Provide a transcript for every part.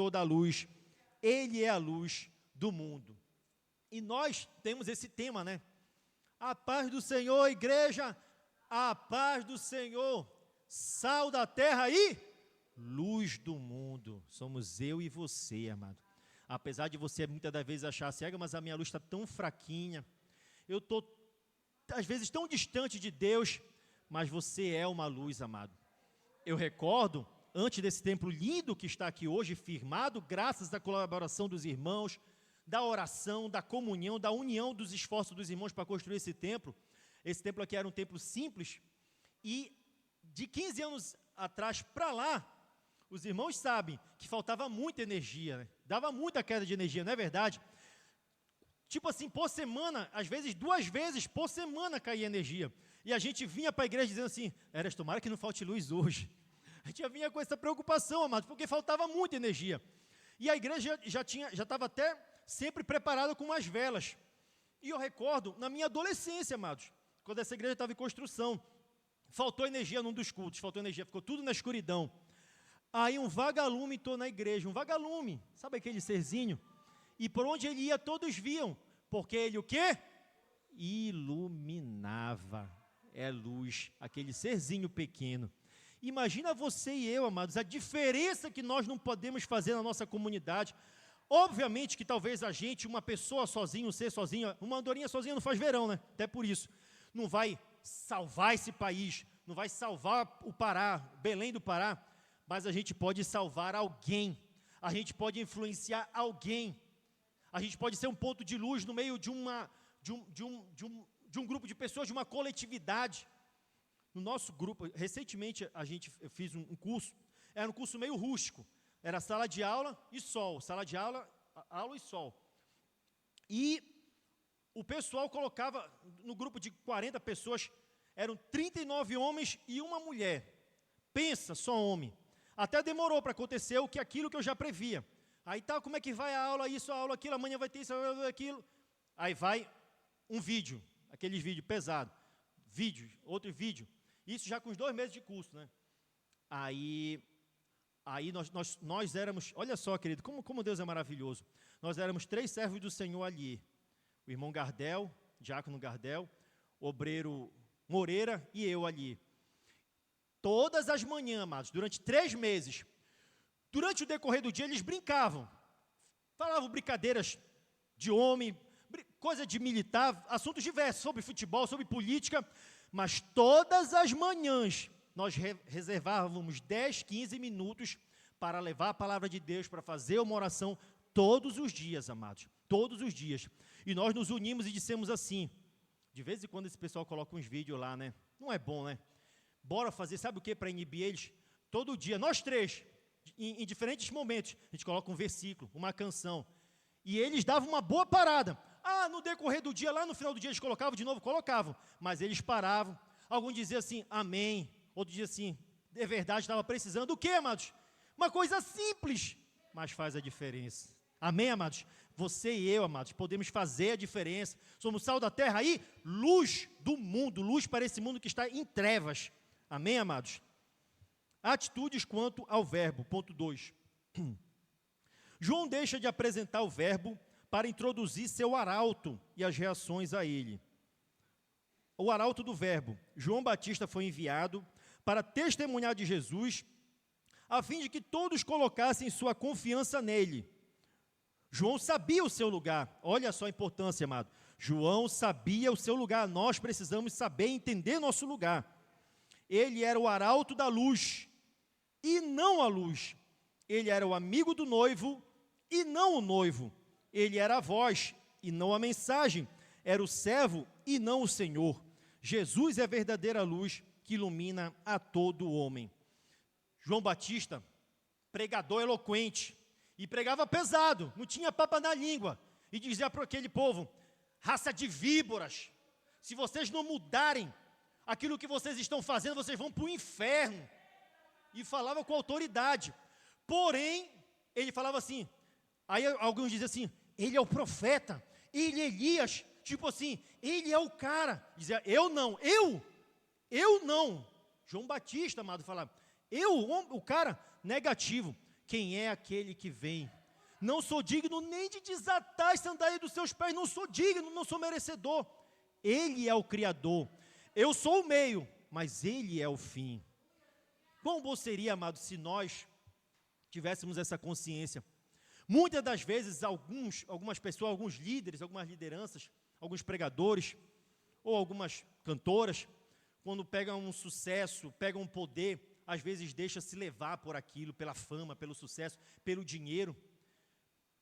toda a luz. Ele é a luz do mundo. E nós temos esse tema, né? A paz do Senhor, igreja, a paz do Senhor, sal da terra e luz do mundo. Somos eu e você, amado. Apesar de você muitas das vezes achar cega, mas a minha luz está tão fraquinha. Eu estou, às vezes, tão distante de Deus, mas você é uma luz, amado. Eu recordo, antes desse templo lindo que está aqui hoje, firmado, graças à colaboração dos irmãos, da oração, da comunhão, da união dos esforços dos irmãos para construir esse templo. Esse templo aqui era um templo simples, e de 15 anos atrás para lá, os irmãos sabem que faltava muita energia, né? Dava muita queda de energia, não é verdade? Tipo assim, por semana, às vezes 2 vezes por semana caía energia. E a gente vinha para a igreja dizendo assim, Eras, tomara que não falte luz hoje. A gente vinha com essa preocupação, amados, porque faltava muita energia. E a igreja já estava até sempre preparada com umas velas. E eu recordo, na minha adolescência, amados, quando essa igreja estava em construção, faltou energia num dos cultos, faltou energia, ficou tudo na escuridão. Aí um vagalume entrou na igreja, um vagalume, sabe aquele serzinho? E por onde ele ia, todos viam, porque ele o quê? Iluminava, é luz, aquele serzinho pequeno. Imagina você e eu, amados, a diferença que nós não podemos fazer na nossa comunidade. Obviamente que talvez a gente, uma pessoa sozinha, um ser sozinho, uma andorinha sozinha não faz verão, né? Até por isso, não vai salvar esse país, não vai salvar o Pará, Belém do Pará, mas a gente pode salvar alguém, a gente pode influenciar alguém, a gente pode ser um ponto de luz no meio de um grupo de pessoas, de uma coletividade. No nosso grupo, recentemente eu fiz um curso, era um curso meio rústico, era sala de aula e sol, sala de aula, aula e sol. E o pessoal colocava, no grupo de 40 pessoas, eram 39 homens e uma mulher. Pensa, só homem. Até demorou para acontecer aquilo que eu já previa. Aí tá, como é que vai a aula, isso, a aula, aquilo, amanhã vai ter isso, aquilo. Aí vai um vídeo, aquele vídeo pesado. Vídeo, outro vídeo. Isso já com os 2 meses de curso, né? Aí nós éramos, olha só, querido, como Deus é maravilhoso. Nós éramos 3 servos do Senhor ali. O irmão Gardel, diácono Gardel, obreiro Moreira e eu ali. Todas as manhãs, amados, durante 3 meses, durante o decorrer do dia, eles brincavam. Falavam brincadeiras de homem, coisa de militar, assuntos diversos, sobre futebol, sobre política, mas todas as manhãs nós reservávamos 10, 15 minutos para levar a palavra de Deus, para fazer uma oração todos os dias, amados, todos os dias. E nós nos unimos e dissemos assim, de vez em quando esse pessoal coloca uns vídeos lá, né? Não é bom, né? Bora fazer, sabe o que para inibir eles? Todo dia, nós 3, em diferentes momentos, a gente coloca um versículo, uma canção, e eles davam uma boa parada. No decorrer do dia, lá no final do dia eles colocavam de novo, mas eles paravam. Alguns diziam assim, amém, outro dizia assim, é verdade, estava precisando. O quê, amados? Uma coisa simples, mas faz a diferença. Amém, amados? Você e eu, amados, podemos fazer a diferença. Somos sal da terra e luz do mundo, luz para esse mundo que está em trevas. Amém, amados? Atitudes quanto ao verbo, ponto 2. João deixa de apresentar o verbo para introduzir seu arauto e as reações a ele. O arauto do verbo. João Batista foi enviado para testemunhar de Jesus, a fim de que todos colocassem sua confiança nele. João sabia o seu lugar. Olha só a importância, amado. João sabia o seu lugar. Nós precisamos saber e entender nosso lugar. Ele era o arauto da luz e não a luz. Ele era o amigo do noivo e não o noivo. Ele era a voz e não a mensagem. Era o servo e não o Senhor. Jesus é a verdadeira luz que ilumina a todo homem. João Batista, pregador eloquente, e pregava pesado, não tinha papa na língua, e dizia para aquele povo, raça de víboras, se vocês não mudarem aquilo que vocês estão fazendo, vocês vão para o inferno. E falava com autoridade. Porém, ele falava assim, aí alguns diziam assim, ele é o profeta, ele é Elias, tipo assim, ele é o cara. Dizia, eu não. João Batista, amado, falava, o cara negativo. quem é aquele que vem. Não sou digno nem de desatar as sandálias dos seus pés, não sou digno, não sou merecedor. Ele é o Criador. Eu sou o meio, mas Ele é o fim. Quão bom seria, amados, se nós tivéssemos essa consciência. Muitas das vezes, algumas pessoas, alguns líderes, algumas lideranças, alguns pregadores, ou algumas cantoras, quando pegam um sucesso, pegam um poder, às vezes deixa se levar por aquilo, pela fama, pelo sucesso, pelo dinheiro.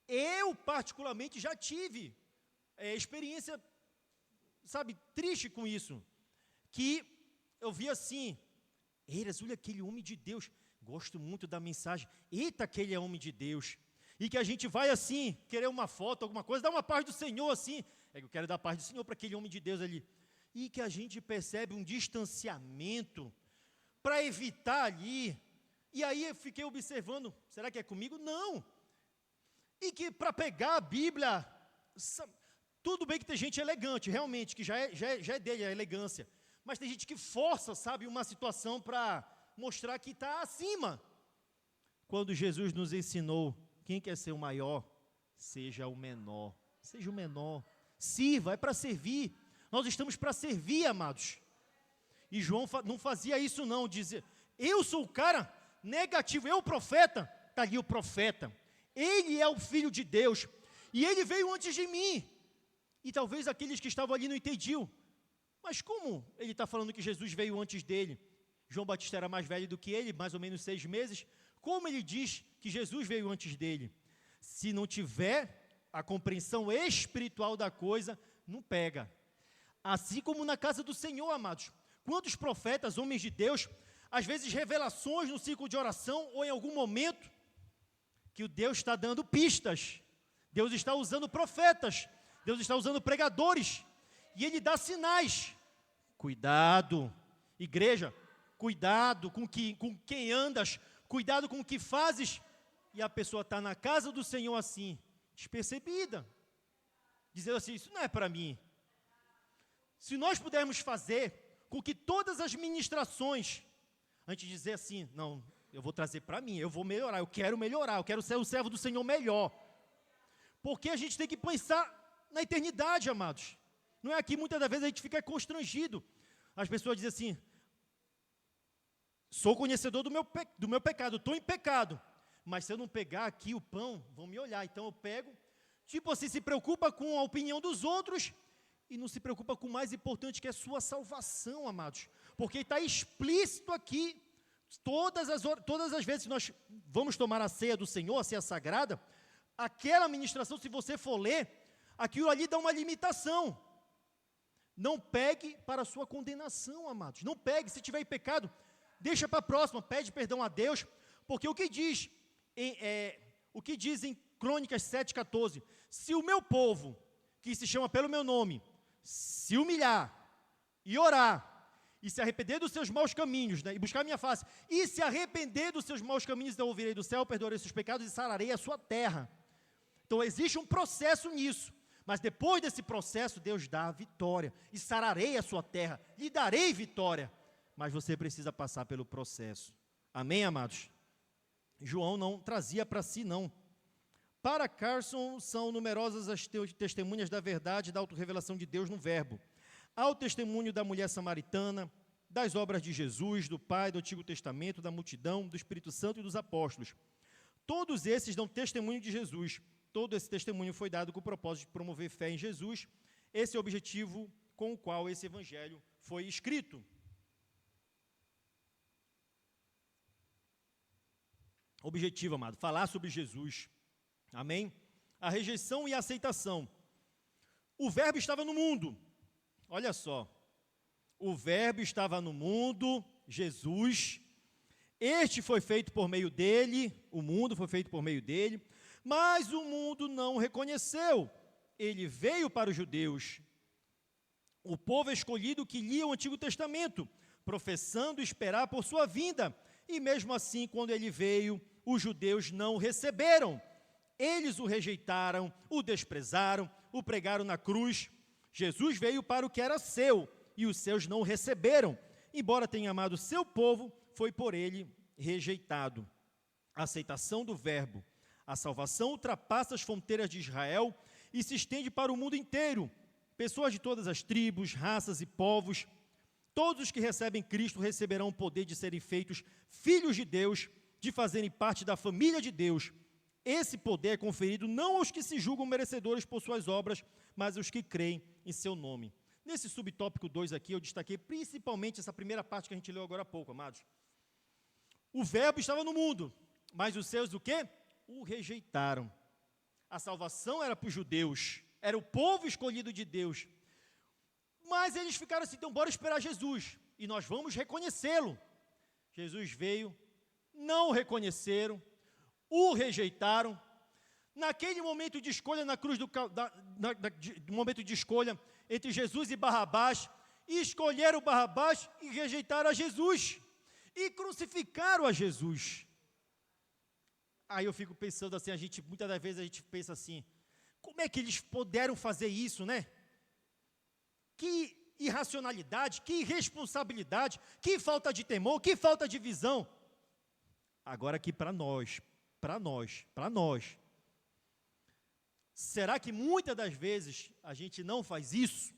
Eu, particularmente, já tive experiência, sabe, triste com isso, que eu vi assim, Eiras, olha aquele homem de Deus, gosto muito da mensagem, eita, aquele é homem de Deus, e que a gente vai assim, querer uma foto, alguma coisa, dá uma paz do Senhor assim, eu quero dar a paz do Senhor para aquele homem de Deus ali, e que a gente percebe um distanciamento, para evitar ali, e aí eu fiquei observando, será que é comigo? Não, e que para pegar a Bíblia, tudo bem que tem gente elegante, realmente, que já é dele a elegância, mas tem gente que força, sabe, uma situação para mostrar que está acima. Quando Jesus nos ensinou, quem quer ser o maior, seja o menor. Seja o menor. Sirva, é para servir. Nós estamos para servir, amados. E João não fazia isso não, dizia, eu sou o cara negativo, eu o profeta, está ali o profeta. Ele é o Filho de Deus, e ele veio antes de mim. E talvez aqueles que estavam ali não entendiam. Mas como ele está falando que Jesus veio antes dele? João Batista era mais velho do que ele, mais ou menos 6 meses. Como ele diz que Jesus veio antes dele? Se não tiver a compreensão espiritual da coisa, não pega. Assim como na casa do Senhor, amados. Quantos profetas, homens de Deus, às vezes revelações no ciclo de oração, ou em algum momento, que o Deus está dando pistas. Deus está usando profetas. Deus está usando pregadores. E Ele dá sinais. Cuidado, igreja, cuidado com quem andas, cuidado com o que fazes, e a pessoa está na casa do Senhor assim, despercebida, dizendo assim, isso não é para mim. Se nós pudermos fazer com que todas as ministrações, antes de dizer assim, não, eu vou trazer para mim, eu vou melhorar, eu quero ser o servo do Senhor melhor, porque a gente tem que pensar na eternidade, amados. Não é aqui, muitas das vezes a gente fica constrangido. As pessoas dizem assim, sou conhecedor do meu pecado, estou em pecado, mas se eu não pegar aqui o pão, vão me olhar, então eu pego, tipo assim, se preocupa com a opinião dos outros, e não se preocupa com o mais importante, que é a sua salvação, amados, porque está explícito aqui, todas as vezes que nós vamos tomar a ceia do Senhor, a ceia sagrada, aquela ministração, se você for ler, aquilo ali dá uma limitação. Não pegue para a sua condenação, amados. Não pegue, se tiver em pecado, deixa para a próxima, pede perdão a Deus, porque o que diz em Crônicas 7,14, se o meu povo, que se chama pelo meu nome, se humilhar e orar, e se arrepender dos seus maus caminhos, né, e buscar a minha face, e se arrepender dos seus maus caminhos, então eu ouvirei do céu, perdoarei os seus pecados e sararei a sua terra. Então existe um processo nisso. Mas depois desse processo, Deus dá a vitória. E sararei a sua terra, lhe darei vitória. Mas você precisa passar pelo processo. Amém, amados? João não trazia para si, não. Para Carson, são numerosas as testemunhas da verdade e da autorrevelação de Deus no verbo. Há o testemunho da mulher samaritana, das obras de Jesus, do Pai, do Antigo Testamento, da multidão, do Espírito Santo e dos apóstolos. Todos esses dão testemunho de Jesus. Todo esse testemunho foi dado com o propósito de promover fé em Jesus. Esse é o objetivo com o qual esse evangelho foi escrito. Objetivo, amado, falar sobre Jesus. Amém? A rejeição e a aceitação. O verbo estava no mundo. Olha só. O verbo estava no mundo, Jesus. Este foi feito por meio dele, o mundo foi feito por meio dele. Mas o mundo não o reconheceu. Ele veio para os judeus, o povo escolhido que lia o Antigo Testamento, professando esperar por sua vinda. E mesmo assim, quando ele veio, os judeus não o receberam. Eles o rejeitaram, o desprezaram, o pregaram na cruz. Jesus veio para o que era seu, e os seus não o receberam. Embora tenha amado seu povo, foi por ele rejeitado. a aceitação do verbo. A salvação ultrapassa as fronteiras de Israel e se estende para o mundo inteiro. Pessoas de todas as tribos, raças e povos, todos os que recebem Cristo receberão o poder de serem feitos filhos de Deus, de fazerem parte da família de Deus. Esse poder é conferido não aos que se julgam merecedores por suas obras, mas aos que creem em seu nome. Nesse subtópico 2 aqui, eu destaquei principalmente essa primeira parte que a gente leu agora há pouco, amados. O verbo estava no mundo, mas os seus o quê? O rejeitaram. A salvação era para os judeus, era o povo escolhido de Deus. Mas eles ficaram assim, então bora esperar Jesus, e nós vamos reconhecê-lo. Jesus veio, não o reconheceram, o rejeitaram. Naquele momento de escolha na cruz momento de escolha entre Jesus e Barrabás, escolheram Barrabás e rejeitaram a Jesus, e crucificaram a Jesus. Aí eu fico pensando assim, muitas das vezes a gente pensa assim, como é que eles puderam fazer isso, né? Que irracionalidade, que irresponsabilidade, que falta de temor, que falta de visão. Agora aqui para nós, será que muitas das vezes a gente não faz isso?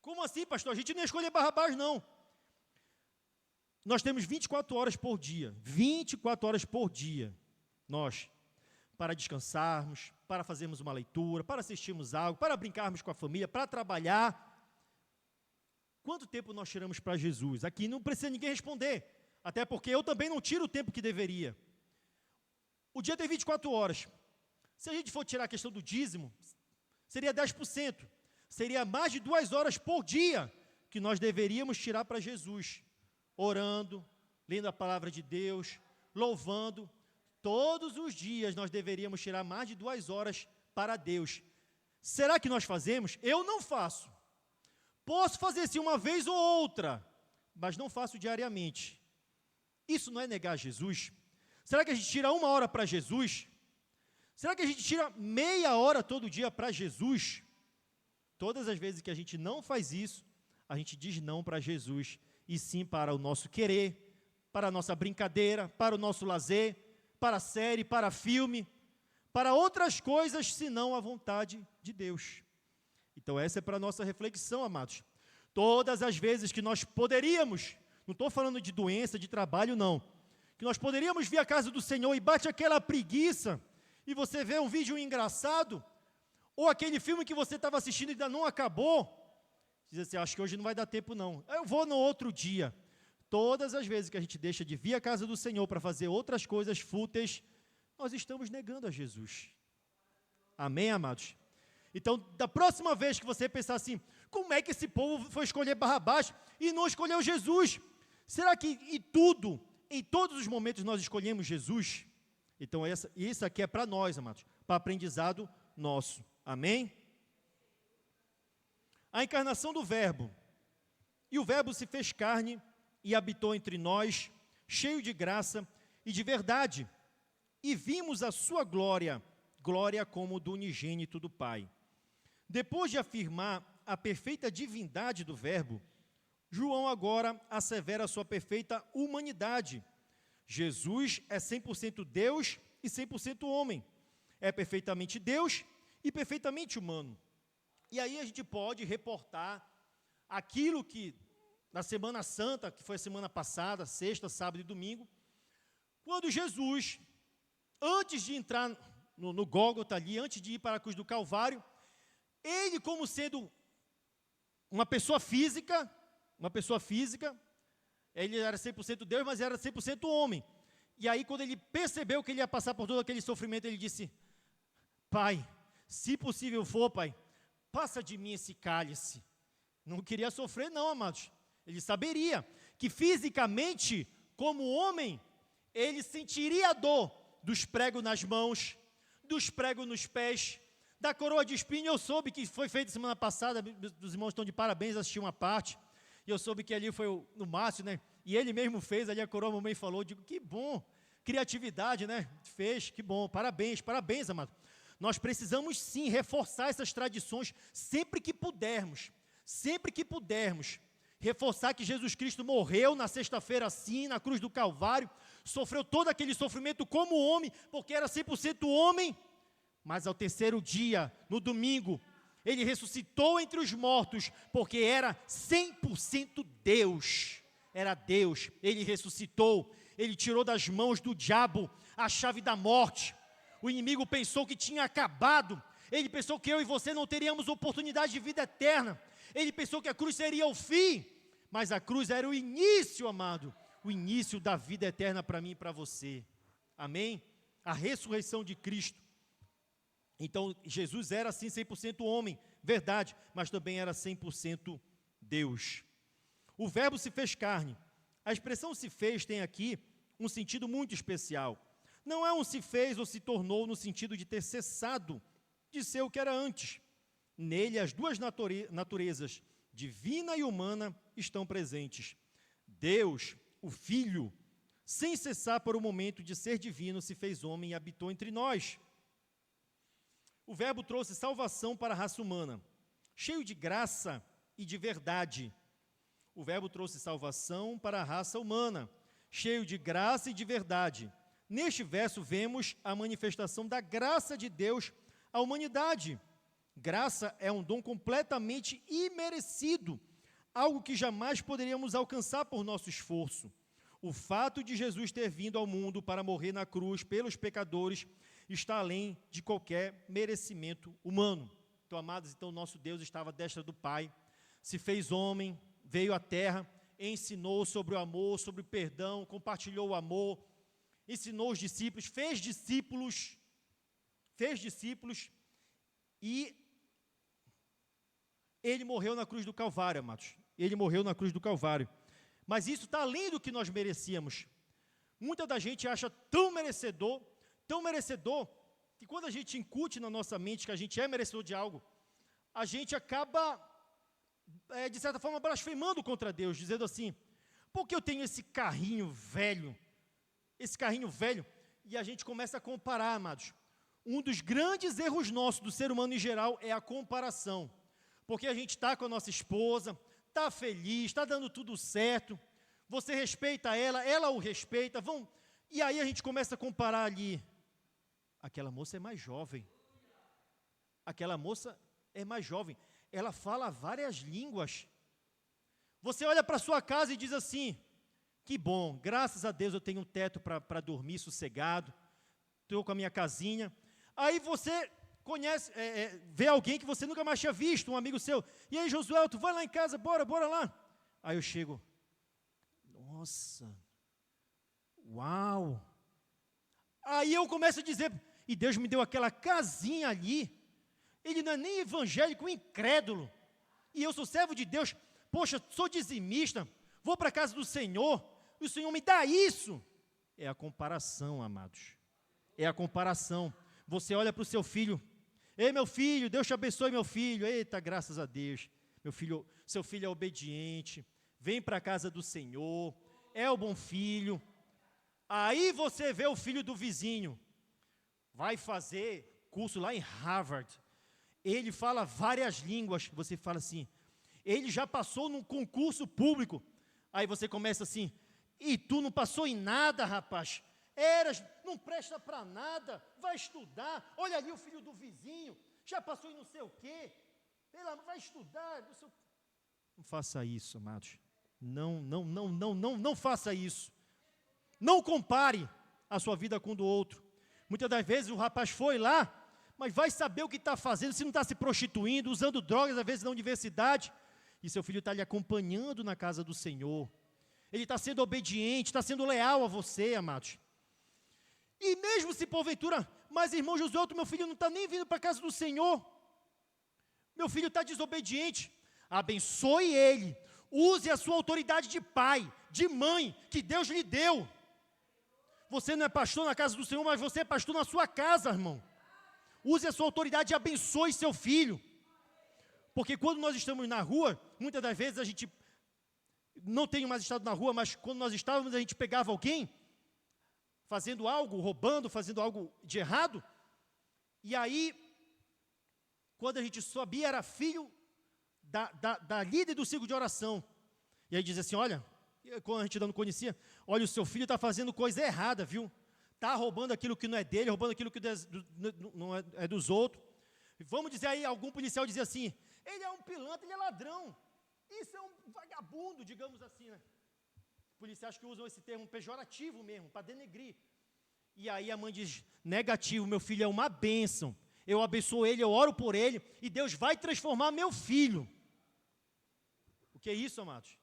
Como assim, pastor? A gente não escolhe Barrabás, não. Nós temos 24 horas por dia, nós, para descansarmos, para fazermos uma leitura, para assistirmos algo, para brincarmos com a família, para trabalhar. Quanto tempo nós tiramos para Jesus? Aqui não precisa ninguém responder, até porque eu também não tiro o tempo que deveria. O dia tem 24 horas. Se a gente for tirar a questão do dízimo, seria 10%. Seria mais de 2 horas por dia que nós deveríamos tirar para Jesus. Orando, lendo a palavra de Deus, louvando. Todos os dias nós deveríamos tirar mais de 2 horas para Deus. Será que nós fazemos? Eu não faço. Posso fazer sim uma vez ou outra, mas não faço diariamente. Isso não é negar Jesus? Será que a gente tira 1 hora para Jesus? Será que a gente tira meia hora todo dia para Jesus? Todas as vezes que a gente não faz isso, a gente diz não para Jesus, e sim para o nosso querer, para a nossa brincadeira, para o nosso lazer, para a série, para filme, para outras coisas, senão a vontade de Deus. Então essa é para a nossa reflexão, amados. Todas as vezes que nós poderíamos, não estou falando de doença, de trabalho, não, que nós poderíamos vir à casa do Senhor e bate aquela preguiça, e você vê um vídeo engraçado, ou aquele filme que você estava assistindo e ainda não acabou, diz assim, acho que hoje não vai dar tempo não, eu vou no outro dia. Todas as vezes que a gente deixa de vir à casa do Senhor para fazer outras coisas fúteis, nós estamos negando a Jesus. Amém, amados? Então, da próxima vez que você pensar assim, como é que esse povo foi escolher Barrabás e não escolheu Jesus? Será que em todos os momentos nós escolhemos Jesus? Então, isso aqui é para nós, amados, para aprendizado nosso. Amém? A encarnação do Verbo. E o Verbo se fez carne e habitou entre nós, cheio de graça e de verdade. E vimos a sua glória, glória como do unigênito do Pai. Depois de afirmar a perfeita divindade do Verbo, João agora assevera a sua perfeita humanidade. Jesus é 100% Deus e 100% homem. É perfeitamente Deus e perfeitamente humano. E aí a gente pode reportar aquilo que, na Semana Santa, que foi a semana passada, sexta, sábado e domingo, quando Jesus, antes de entrar no Gólgota ali, antes de ir para a cruz do Calvário, ele, como sendo uma pessoa física, ele era 100% Deus, mas era 100% homem. E aí, quando ele percebeu que ele ia passar por todo aquele sofrimento, ele disse, Pai, se possível for, Pai, passa de mim esse cálice. Não queria sofrer não, amados. Ele saberia que fisicamente, como homem, ele sentiria a dor dos pregos nas mãos, dos pregos nos pés, da coroa de espinho. Eu soube que foi feito semana passada, os irmãos estão de parabéns, assisti uma parte, e eu soube que ali foi no Márcio, né? E ele mesmo fez ali a coroa, a mamãe falou, digo, que bom, criatividade, né? Fez, que bom, parabéns, amado. Nós precisamos sim reforçar essas tradições sempre que pudermos, reforçar que Jesus Cristo morreu na sexta-feira assim, na cruz do Calvário, sofreu todo aquele sofrimento como homem, porque era 100% homem, mas ao terceiro dia, no domingo, ele ressuscitou entre os mortos, porque era 100% Deus. Era Deus, ele ressuscitou, ele tirou das mãos do diabo a chave da morte. O inimigo pensou que tinha acabado, ele pensou que eu e você não teríamos oportunidade de vida eterna, ele pensou que a cruz seria o fim, mas a cruz era o início, amado, o início da vida eterna para mim e para você. Amém? A ressurreição de Cristo. Então, Jesus era assim 100% homem, verdade, mas também era 100% Deus. O verbo se fez carne. A expressão se fez tem aqui um sentido muito especial. Não é um se fez ou se tornou no sentido de ter cessado de ser o que era antes. Nele, as duas naturezas, divina e humana, estão presentes. Deus, o Filho, sem cessar por um momento de ser divino, se fez homem e habitou entre nós. O verbo trouxe salvação para a raça humana, cheio de graça e de verdade. O verbo trouxe salvação para a raça humana, cheio de graça e de verdade. Neste verso vemos a manifestação da graça de Deus à humanidade. Graça é um dom completamente imerecido, algo que jamais poderíamos alcançar por nosso esforço. O fato de Jesus ter vindo ao mundo para morrer na cruz pelos pecadores está além de qualquer merecimento humano. Então, amados, nosso Deus estava à destra do Pai, se fez homem, veio à terra, ensinou sobre o amor, sobre o perdão, compartilhou o amor, ensinou os discípulos, fez discípulos e ele morreu na cruz do Calvário, amados. Ele morreu na cruz do Calvário. Mas isso está além do que nós merecíamos. Muita da gente acha tão merecedor, que quando a gente incute na nossa mente que a gente é merecedor de algo, a gente acaba, de certa forma, blasfemando contra Deus, dizendo assim, por que eu tenho esse carrinho velho, e a gente começa a comparar, amados. Um dos grandes erros nossos, do ser humano em geral, é a comparação. Porque a gente está com a nossa esposa, está feliz, está dando tudo certo, você respeita ela, ela o respeita, e aí a gente começa a comparar ali, aquela moça é mais jovem, ela fala várias línguas, você olha para sua casa e diz assim, que bom, graças a Deus eu tenho um teto para dormir sossegado, estou com a minha casinha, aí você vê alguém que você nunca mais tinha visto, um amigo seu, e aí Josué, tu vai lá em casa, bora lá, aí eu chego, nossa, uau, aí eu começo a dizer, e Deus me deu aquela casinha ali, ele não é nem evangélico, incrédulo, e eu sou servo de Deus, poxa, sou dizimista, vou para a casa do Senhor, e o Senhor me dá isso, é a comparação, amados, é a comparação, você olha para o seu filho, ei meu filho, Deus te abençoe meu filho, eita, graças a Deus, seu filho é obediente, vem para a casa do Senhor, é o bom filho, aí você vê o filho do vizinho, vai fazer curso lá em Harvard, ele fala várias línguas, você fala assim, ele já passou num concurso público, aí você começa assim, e tu não passou em nada, rapaz, não presta para nada, vai estudar, olha ali o filho do vizinho, já passou em não sei o quê, vai estudar, não faça isso, amados, não faça isso, não compare a sua vida com o do outro, muitas das vezes o rapaz foi lá, mas vai saber o que está fazendo, se não está se prostituindo, usando drogas, às vezes na universidade, e seu filho está lhe acompanhando na casa do Senhor, ele está sendo obediente, está sendo leal a você, amados, e mesmo se porventura, mas irmão Josué, meu filho não está nem vindo para a casa do Senhor, meu filho está desobediente, abençoe ele, use a sua autoridade de pai, de mãe, que Deus lhe deu, você não é pastor na casa do Senhor, mas você é pastor na sua casa, irmão, use a sua autoridade e abençoe seu filho, porque quando nós estamos na rua, muitas das vezes a gente, não tenho mais estado na rua, mas quando nós estávamos, a gente pegava alguém, fazendo algo, roubando, fazendo algo de errado, e aí, quando a gente sabia, era filho da líder do círculo de oração, e aí diz assim, olha, quando a gente não conhecia, olha, o seu filho está fazendo coisa errada, viu? Está roubando aquilo que não é dele, roubando aquilo que não é dos outros. Vamos dizer aí, algum policial dizia assim, ele é um pilantra, ele é ladrão. Isso é um vagabundo, digamos assim, né? Policiais que usam esse termo pejorativo mesmo, para denegrir. E aí a mãe diz, negativo, meu filho é uma bênção. Eu abençoo ele, eu oro por ele, e Deus vai transformar meu filho. O que é isso, amados?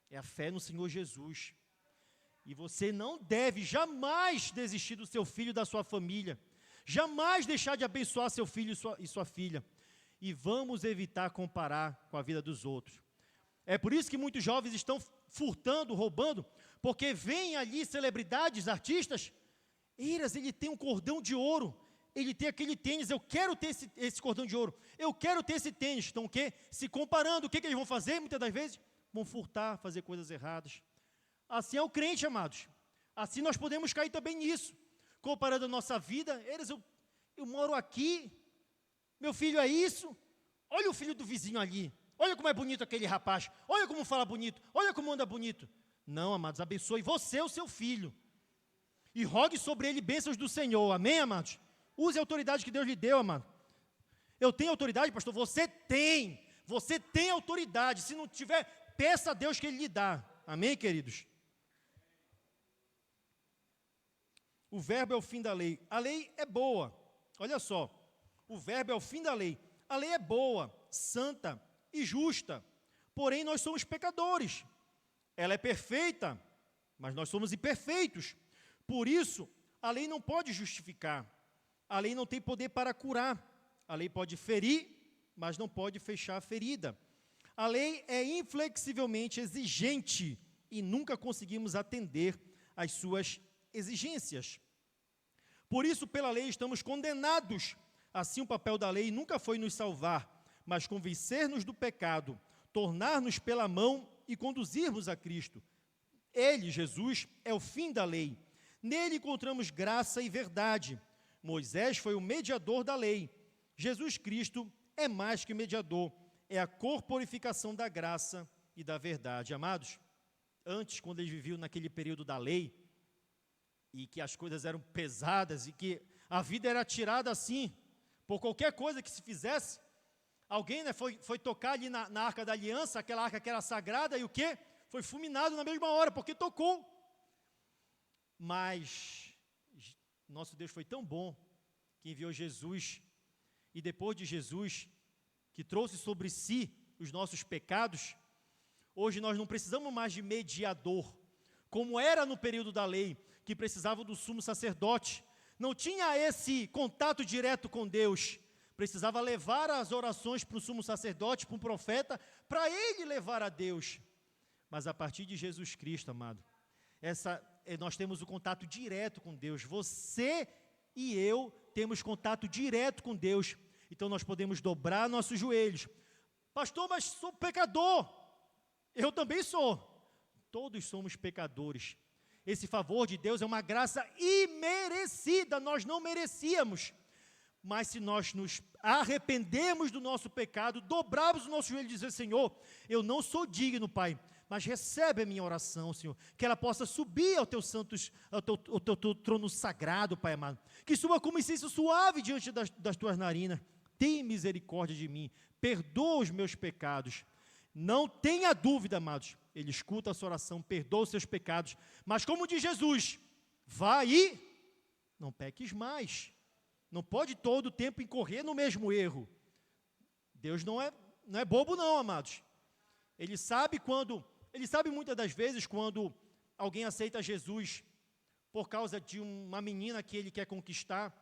É a fé no Senhor Jesus. E você não deve jamais desistir do seu filho e da sua família. Jamais deixar de abençoar seu filho e sua filha. E vamos evitar comparar com a vida dos outros. É por isso que muitos jovens estão furtando, roubando, porque vêm ali celebridades, artistas. Eiras, ele tem um cordão de ouro, ele tem aquele tênis, eu quero ter esse cordão de ouro, eu quero ter esse tênis. Então o quê? Se comparando, o que eles vão fazer muitas das vezes? Vão furtar, fazer coisas erradas. Assim é o crente, amados. Assim nós podemos cair também nisso. Comparando a nossa vida, Eiras, eu moro aqui, meu filho é isso, olha o filho do vizinho ali, olha como é bonito aquele rapaz, olha como fala bonito, olha como anda bonito. Não, amados, abençoe você, o seu filho. E rogue sobre ele bênçãos do Senhor, amém, amados? Use a autoridade que Deus lhe deu, amado. Eu tenho autoridade, pastor? Você tem autoridade. Se não tiver, peça a Deus que Ele lhe dá, amém, queridos? O verbo é o fim da lei. A lei é boa, olha só, o verbo é o fim da lei. A lei é boa, santa e justa, porém nós somos pecadores. Ela é perfeita, mas nós somos imperfeitos. Por isso, a lei não pode justificar, a lei não tem poder para curar, a lei pode ferir, mas não pode fechar a ferida. A lei é inflexivelmente exigente e nunca conseguimos atender às suas exigências. Por isso, pela lei, estamos condenados. Assim, o papel da lei nunca foi nos salvar, mas convencer-nos do pecado, tornar-nos pela mão e conduzirmos a Cristo. Ele, Jesus, é o fim da lei. Nele encontramos graça e verdade. Moisés foi o mediador da lei. Jesus Cristo é mais que mediador, é a corporificação da graça e da verdade. Amados, antes, quando eles viviam naquele período da lei, e que as coisas eram pesadas, e que a vida era tirada assim, por qualquer coisa que se fizesse, alguém, né, foi tocar ali na Arca da Aliança, aquela arca que era sagrada, e o quê? Foi fulminado na mesma hora, porque tocou. Mas nosso Deus foi tão bom, que enviou Jesus, e depois de Jesus, que trouxe sobre si os nossos pecados, hoje nós não precisamos mais de mediador, como era no período da lei, que precisava do sumo sacerdote, não tinha esse contato direto com Deus, precisava levar as orações para o sumo sacerdote, para um profeta, para ele levar a Deus. Mas a partir de Jesus Cristo, amado, nós temos o contato direto com Deus. Você e eu temos contato direto com Deus. Então nós podemos dobrar nossos joelhos. Pastor, mas sou pecador. Eu também sou. Todos somos pecadores. Esse favor de Deus é uma graça imerecida. Nós não merecíamos. Mas se nós nos arrependemos do nosso pecado, dobrarmos o nosso joelho e dizer, Senhor, eu não sou digno, Pai, mas recebe a minha oração, Senhor, que ela possa subir ao teu teu trono sagrado, Pai amado, que suba como incenso suave diante das tuas narinas. Tem misericórdia de mim, perdoa os meus pecados. Não tenha dúvida, amados, Ele escuta a sua oração, perdoa os seus pecados, mas como diz Jesus, vá e não peques mais. Não pode todo o tempo incorrer no mesmo erro. Deus não é bobo não, amados. Ele sabe muitas das vezes quando alguém aceita Jesus por causa de uma menina que ele quer conquistar,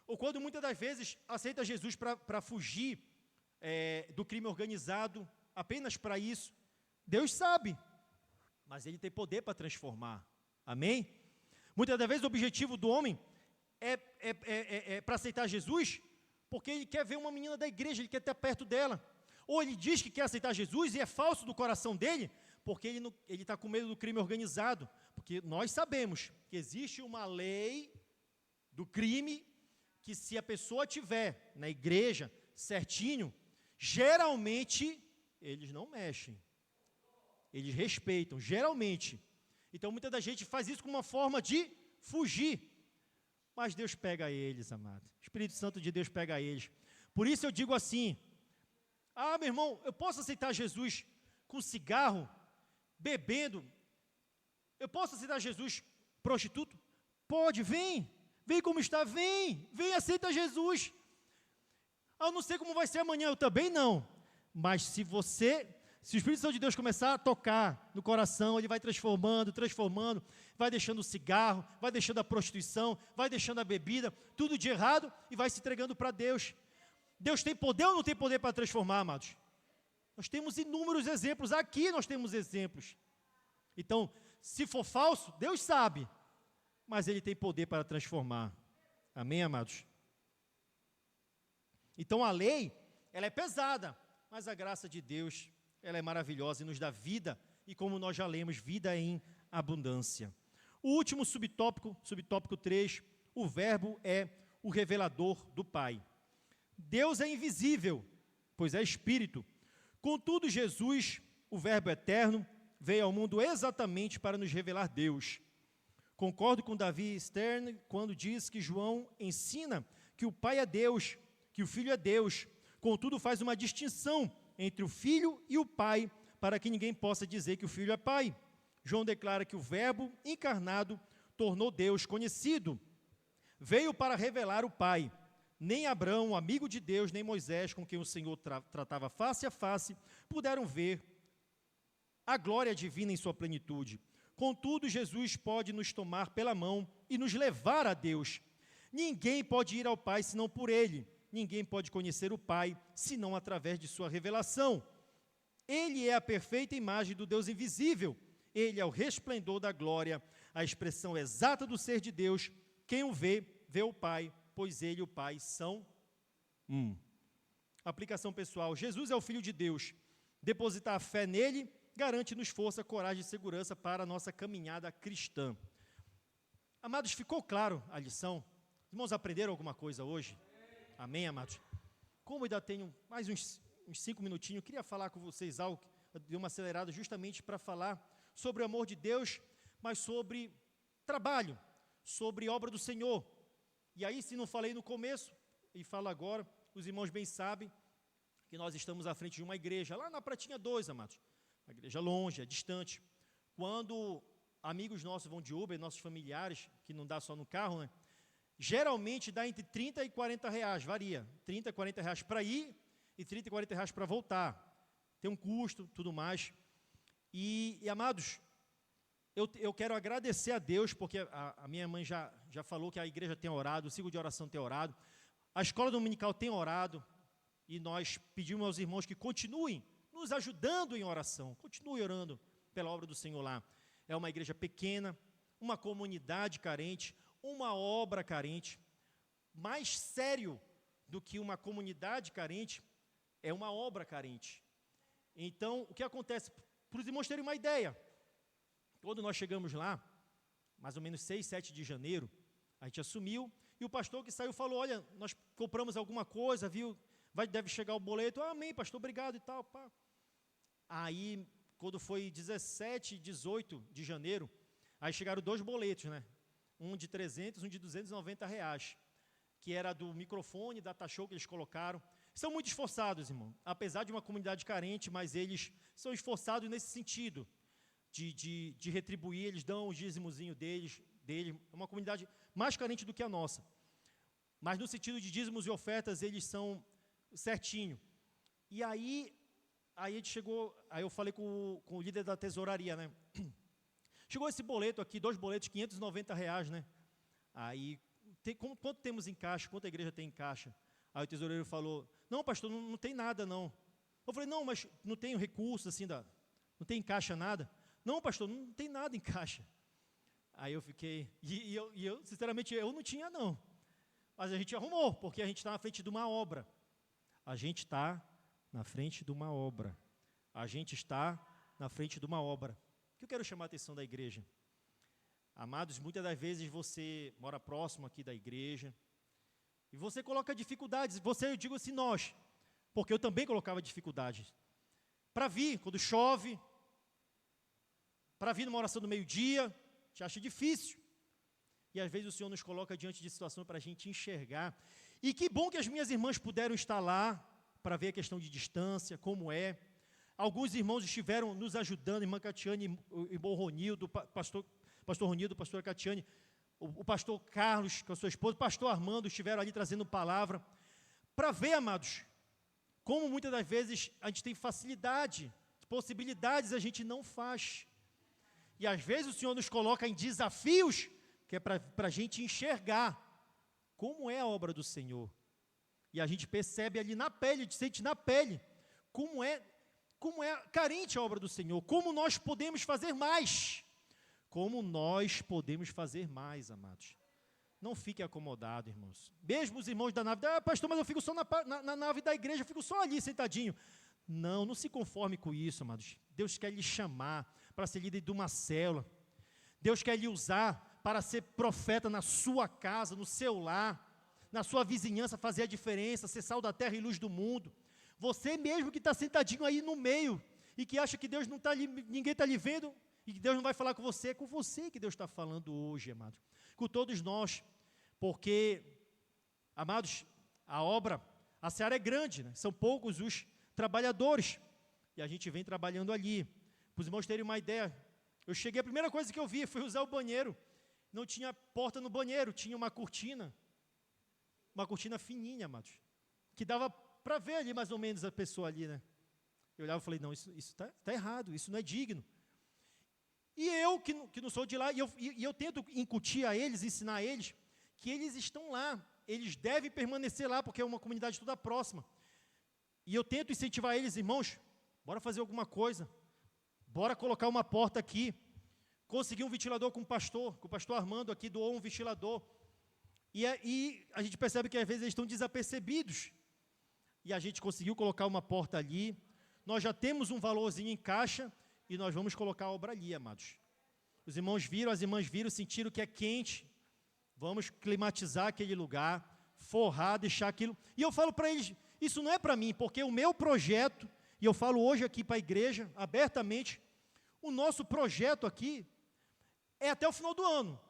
ou quando muitas das vezes aceita Jesus para fugir do crime organizado, apenas para isso. Deus sabe, mas Ele tem poder para transformar. Amém? Muitas das vezes o objetivo do homem para aceitar Jesus, porque ele quer ver uma menina da igreja, ele quer estar perto dela. Ou ele diz que quer aceitar Jesus e é falso do coração dele, porque ele está com medo do crime organizado. Porque nós sabemos que existe uma lei do crime, que se a pessoa tiver na igreja certinho, geralmente eles não mexem. eles respeitam, geralmente. Então, muita da gente faz isso como uma forma de fugir. Mas Deus pega eles, amado. O Espírito Santo de Deus pega eles. Por isso eu digo assim, meu irmão, eu posso aceitar Jesus com cigarro, bebendo? Eu posso aceitar Jesus prostituto? Pode, vem como está, vem, aceita Jesus. Eu não sei como vai ser amanhã, eu também não. Mas se o Espírito Santo de Deus começar a tocar no coração, ele vai transformando, vai deixando o cigarro, vai deixando a prostituição, vai deixando a bebida, tudo de errado e vai se entregando para Deus. Deus tem poder ou não tem poder para transformar, amados? Nós temos inúmeros exemplos, aqui nós temos exemplos. Então, se for falso, Deus sabe, mas Ele tem poder para transformar. Amém, amados? Então, a lei, ela é pesada, mas a graça de Deus, ela é maravilhosa e nos dá vida, e como nós já lemos, vida em abundância. O último subtópico 3, o verbo é o revelador do Pai. Deus é invisível, pois é Espírito. Contudo, Jesus, o verbo eterno, veio ao mundo exatamente para nos revelar Deus. Concordo com Davi Stern quando diz que João ensina que o Pai é Deus, que o Filho é Deus. Contudo, faz uma distinção entre o Filho e o Pai, para que ninguém possa dizer que o Filho é Pai. João declara que o Verbo encarnado tornou Deus conhecido. Veio para revelar o Pai. Nem Abraão, amigo de Deus, nem Moisés, com quem o Senhor tratava face a face, puderam ver a glória divina em sua plenitude. Contudo, Jesus pode nos tomar pela mão e nos levar a Deus. Ninguém pode ir ao Pai senão por Ele. Ninguém pode conhecer o Pai senão através de sua revelação. Ele é a perfeita imagem do Deus invisível. Ele é o resplendor da glória, a expressão exata do ser de Deus. Quem o vê, vê o Pai, pois Ele e o Pai são um. Aplicação pessoal. Jesus é o Filho de Deus. Depositar a fé nele garante-nos força, coragem e segurança para a nossa caminhada cristã. Amados, ficou claro a lição? Irmãos, aprenderam alguma coisa hoje? Amém, amados? Como ainda tenho mais uns 5 minutinhos, eu queria falar com vocês algo, dei uma acelerada justamente para falar sobre o amor de Deus, mas sobre trabalho, sobre obra do Senhor. E aí, se não falei no começo, e falo agora, os irmãos bem sabem que nós estamos à frente de uma igreja, lá na Pratinha 2, amados. Uma igreja longe, é distante. Quando amigos nossos vão de Uber, nossos familiares, que não dá só no carro, né? Geralmente dá entre 30 e 40 reais, varia. 30 e 40 reais para ir e 30 e 40 reais para voltar. Tem um custo, tudo mais. E amados, eu quero agradecer a Deus, porque a minha mãe já falou que a igreja tem orado, o ciclo de oração tem orado, a escola dominical tem orado, e nós pedimos aos irmãos que continuem nos ajudando em oração, continue orando pela obra do Senhor lá. É uma igreja pequena, uma comunidade carente, uma obra carente. Mais sério do que uma comunidade carente, é uma obra carente. Então, o que acontece? Para os irmãos terem uma ideia, quando nós chegamos lá, mais ou menos 6, 7 de janeiro, a gente assumiu, e o pastor que saiu falou, olha, nós compramos alguma coisa, viu, deve chegar o boleto, amém, pastor, obrigado e tal, pá. Aí, quando foi 17, 18 de janeiro, aí chegaram 2 boletos, né? Um de 300, um de 290 reais, que era do microfone, data show que eles colocaram. São muito esforçados, irmão, apesar de uma comunidade carente, mas eles são esforçados nesse sentido, de retribuir, eles dão o dízimozinho deles, é uma comunidade mais carente do que a nossa. Mas no sentido de dízimos e ofertas, eles são certinho. E aí a gente chegou, aí eu falei com o líder da tesouraria, né? Chegou esse boleto aqui, 2 boletos, 590 reais, né? Aí, quanto temos em caixa? Quanto a igreja tem em caixa? Aí o tesoureiro falou, não, pastor, não tem nada, não. Eu falei, não, mas não tem recurso, assim, não tem em caixa nada? Não, pastor, não tem nada em caixa. Aí eu fiquei, e eu, sinceramente, eu não tinha, não. Mas a gente arrumou, porque a gente está na frente de uma obra. A gente está na frente de uma obra. A gente está na frente de uma obra. O que eu quero chamar a atenção da igreja? Amados, muitas das vezes você mora próximo aqui da igreja, e você coloca dificuldades, eu digo assim, nós, porque eu também colocava dificuldades. Para vir, quando chove, para vir numa oração do meio-dia, a gente acha difícil. E às vezes o Senhor nos coloca diante de situação para a gente enxergar. E que bom que as minhas irmãs puderam estar lá para ver a questão de distância, como é. Alguns irmãos estiveram nos ajudando, irmã Catiane, o irmão Ronildo, pastor Ronildo, pastora Catiane, o pastor Carlos, com a sua esposa, o pastor Armando, estiveram ali trazendo palavra. Para ver, amados, como muitas das vezes a gente tem facilidade, possibilidades a gente não faz. E às vezes o Senhor nos coloca em desafios, que é para a gente enxergar como é a obra do Senhor. E a gente percebe ali na pele, a gente sente na pele, como é carente a obra do Senhor, como nós podemos fazer mais. Como nós podemos fazer mais, amados. Não fique acomodado, irmãos. Mesmo os irmãos da nave, pastor, mas eu fico só na nave da igreja, eu fico só ali sentadinho. Não se conforme com isso, amados. Deus quer lhe chamar para ser líder de uma célula. Deus quer lhe usar para ser profeta na sua casa, no seu lar, na sua vizinhança, fazer a diferença, ser sal da terra e luz do mundo. Você mesmo que está sentadinho aí no meio e que acha que Deus não está ali, ninguém está lhe vendo e que Deus não vai falar com você, é com você que Deus está falando hoje, amados. Com todos nós, porque, amados, a seara é grande, né? São poucos os trabalhadores e a gente vem trabalhando ali. Para os irmãos terem uma ideia, eu cheguei, a primeira coisa que eu vi foi usar o banheiro. Não tinha porta no banheiro, tinha uma cortina fininha, amados, que dava para ver ali mais ou menos a pessoa ali, né? Eu olhava e falei, não, isso está errado, isso não é digno. E eu, que não sou de lá, e eu tento incutir a eles, ensinar a eles, que eles estão lá, eles devem permanecer lá, porque é uma comunidade toda próxima. E eu tento incentivar eles, irmãos, bora fazer alguma coisa, bora colocar uma porta aqui. Consegui um ventilador com o pastor Armando aqui, doou um ventilador. E a gente percebe que às vezes eles estão desapercebidos. E a gente conseguiu colocar uma porta ali. Nós já temos um valorzinho em caixa e nós vamos colocar a obra ali, amados. Os irmãos viram, as irmãs viram, sentiram que é quente. Vamos climatizar aquele lugar, forrar, deixar aquilo. E eu falo para eles, isso não é para mim, porque o meu projeto, e eu falo hoje aqui para a igreja, abertamente, o nosso projeto aqui é até o final do ano.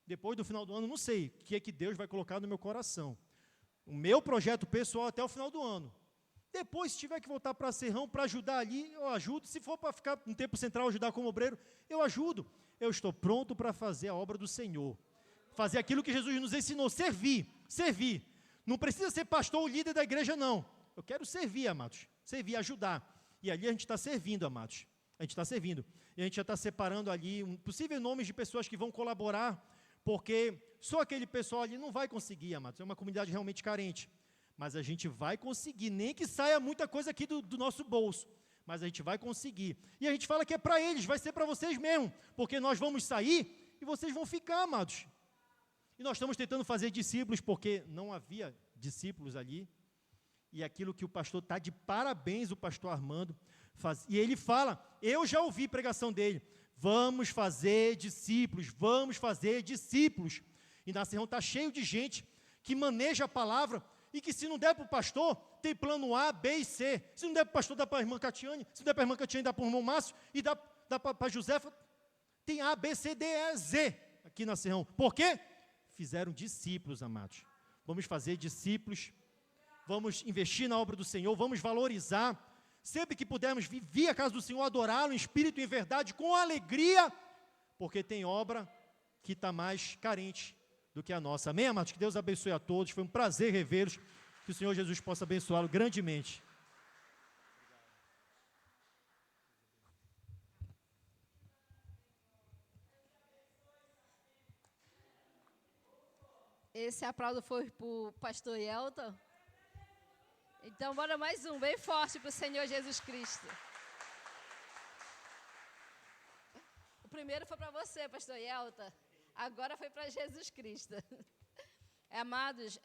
Depois do final do ano, não sei o que é que Deus vai colocar no meu coração. O meu projeto pessoal até o final do ano. Depois, se tiver que voltar para Serrão para ajudar ali, eu ajudo. Se for para ficar no tempo central, ajudar como obreiro, eu ajudo. Eu estou pronto para fazer a obra do Senhor. Fazer aquilo que Jesus nos ensinou, servir. Não precisa ser pastor ou líder da igreja, não. Eu quero servir, amados. Servir, ajudar. E ali a gente está servindo, amados. A gente está servindo. E a gente já está separando ali possíveis nomes de pessoas que vão colaborar, porque só aquele pessoal ali não vai conseguir, amados. É uma comunidade realmente carente. Mas a gente vai conseguir, nem que saia muita coisa aqui do nosso bolso. Mas a gente vai conseguir. E a gente fala que é para eles, vai ser para vocês mesmo. Porque nós vamos sair e vocês vão ficar, amados. E nós estamos tentando fazer discípulos, porque não havia discípulos ali. E aquilo que o pastor está de parabéns, o pastor Armando, e ele fala, eu já ouvi pregação dele, vamos fazer discípulos. E na Serrão está cheio de gente que maneja a palavra, e que se não der para o pastor, tem plano A, B e C. Se não der para o pastor, dá para a irmã Catiane, se não der para a irmã Catiane, dá para o irmão Márcio, e dá para a Josefa. Tem A, B, C, D, E, Z aqui na Serrão. Por quê? Fizeram discípulos, amados. Vamos fazer discípulos, vamos investir na obra do Senhor, vamos valorizar. Sempre que pudermos vir à casa do Senhor, adorá-lo em espírito e em verdade, com alegria, porque tem obra que está mais carente do que a nossa. Amém, amados? Que Deus abençoe a todos. Foi um prazer revê-los. Que o Senhor Jesus possa abençoá-lo grandemente. Esse aplauso foi para o pastor Yelton. Então, bora mais um, bem forte para o Senhor Jesus Cristo. O primeiro foi para você, pastor Yelton. Agora foi para Jesus Cristo. Amados,